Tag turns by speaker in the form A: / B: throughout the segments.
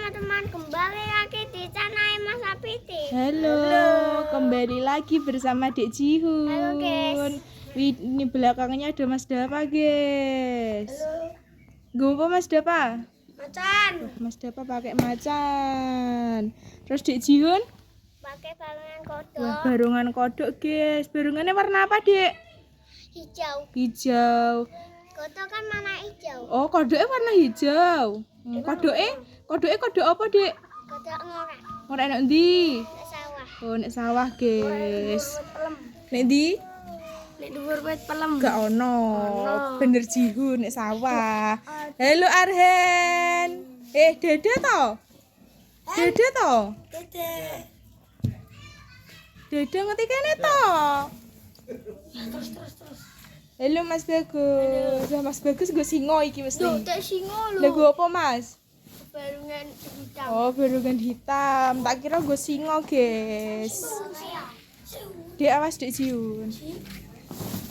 A: teman-teman, kembali lagi di channel Mas Apiti.
B: Halo, kembali lagi bersama Dek Jihun.
A: Halo, guys.
B: Ini belakangnya ada Mas Dapa, guys.
A: Halo,
B: Gimana Mas Dapa?
A: macan.
B: Mas Dapa pakai macan. Terus Dek Jihun?
A: Pakai balongan
B: Wah,
A: kodok
B: barungan kodok, guys. Barungannya warna apa, Dek?
A: hijau.
B: Hijau.
A: Kodok kan mana hijau?
B: Oh, kodoknya warna hijau. Kodoknya kodok apa, Dek?
A: Kodok ngorek.
B: Ora enak ndi?
A: Nek sawah.
B: Oh, nek sawah, guys.
A: Pelem.
B: Nek ndi?
A: Nek dhuwur wit pelem.
B: Gak ono. Bener Jihun nek sawah. Halo Arhen. Dede to? Dede to?
A: Dede.
B: Dede ngerti kene to?
A: Terus.
B: Halo Mas Bagus. Lah Mas Bagus gue singo iki mesti.
A: Loh, tak singo lho.
B: Lah gue apa Mas?
A: Balongan hitam.
B: Oh, barungan hitam. Tak kira gue singo, guys. Dek awas Dek Jihun.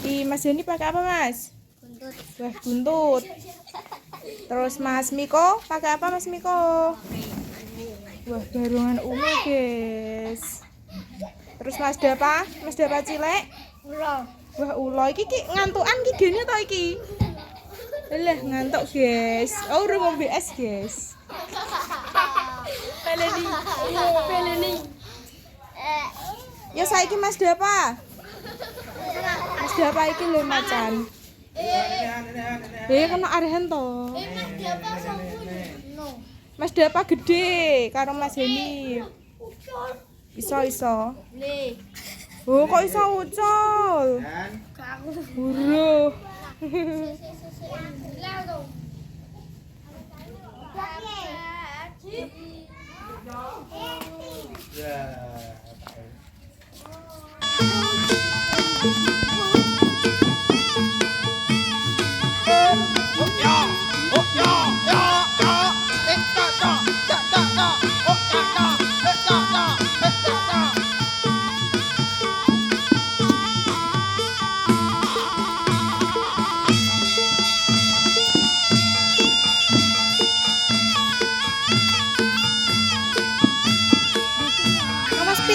B: Ih, Mas Dani pakai apa, Mas?
A: Buntut.
B: Wah, buntut. Terus Mas Miko pakai apa, Mas Miko? Wah, barungan ungu, guys. Terus Mas Dapa cilek.
A: Ulo.
B: Wah, ulo iki ngantukan iki gene to iki. Lah, ngantuk, guys. Oh, udah ngombe es, guys. Peleni. Ya saiki Mas Dapa. Mas Dapa iki lho macan. Kena Arhen to.
A: Mas Dapa sopo? No.
B: Mas Dapa gede karo Mas Heni. Iso.
A: Le.
B: Oh, kok iso ucul?
A: Kaku.
B: Buruh.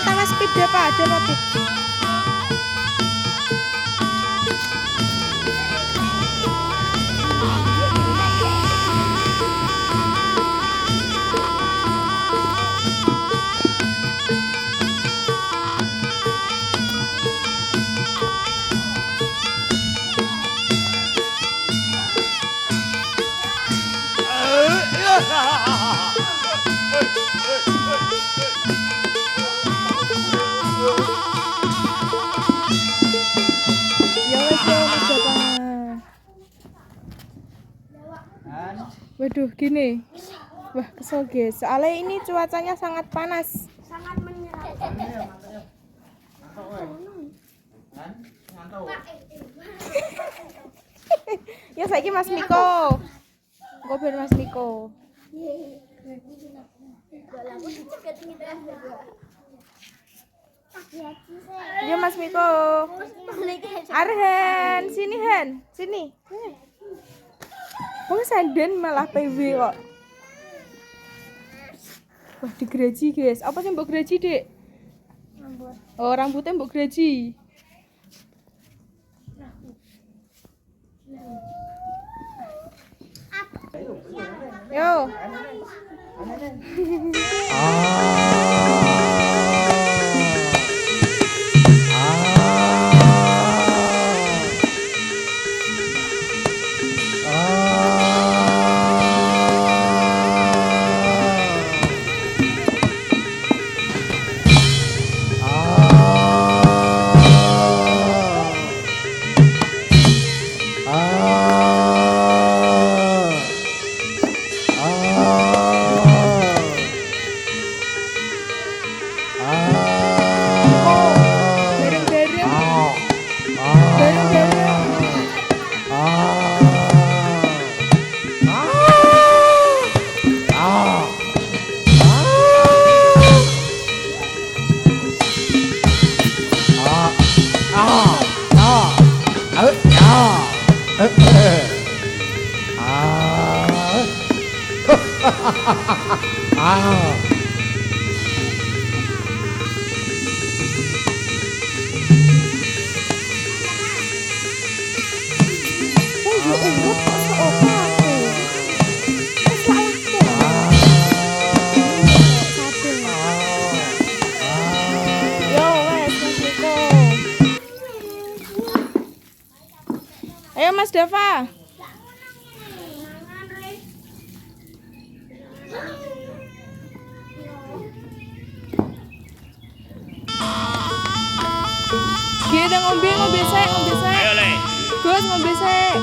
B: Awas speed Dapa, ada Pit. Waduh, gini. Wah, kesel guys. Soalnya ini cuacanya sangat panas.
A: Sangat menyenangkan.
B: Ya saiki Mas Miko. Kok ben Mas Miko. Ya Mas Miko. Arhen, sini Hen, sini. Oh, sanden malah PW kok. Wah, digeraji, guys. Apa sih mbok geraji, Dek?
A: Rambut.
B: Oh, rambutnya mbok geraji. Yo. Oh ya urut kok seopa aku. Wis lah kabeh. Yo wes Mas Miko. Ayo Mas Dava. Kita ngombe sek.
C: Ayo le.
B: Gus ngombe sek.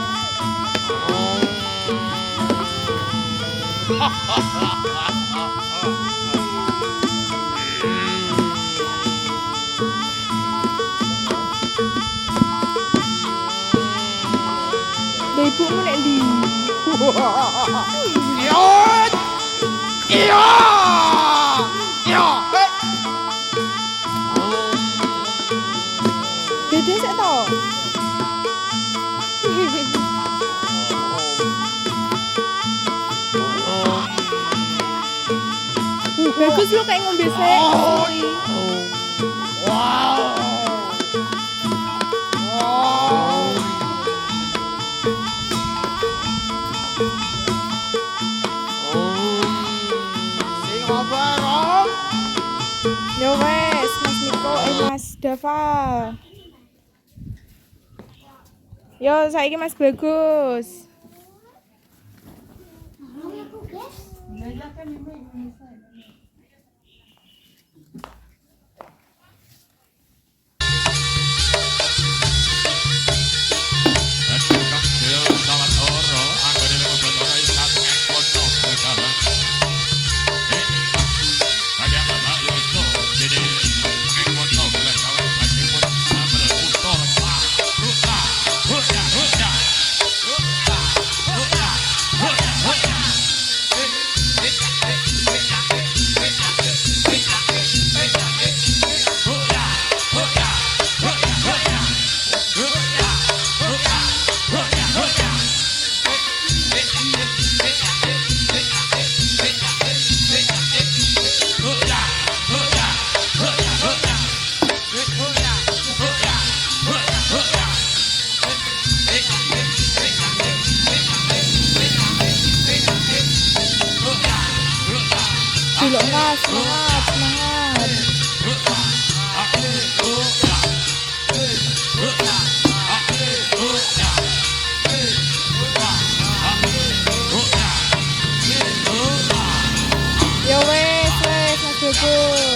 B: Lah ibumu nek ndi?
C: Iya. Iya. Iya.
B: Dede sik to. Bagus lu kayak ngombe sek.
C: Wow. Sing apa, Rom?
B: Yo wes Mas Miko Mas Dava. Yo saiki Mas Bagus. Cilok Mas, semangat. Yo wes Mas Bagus.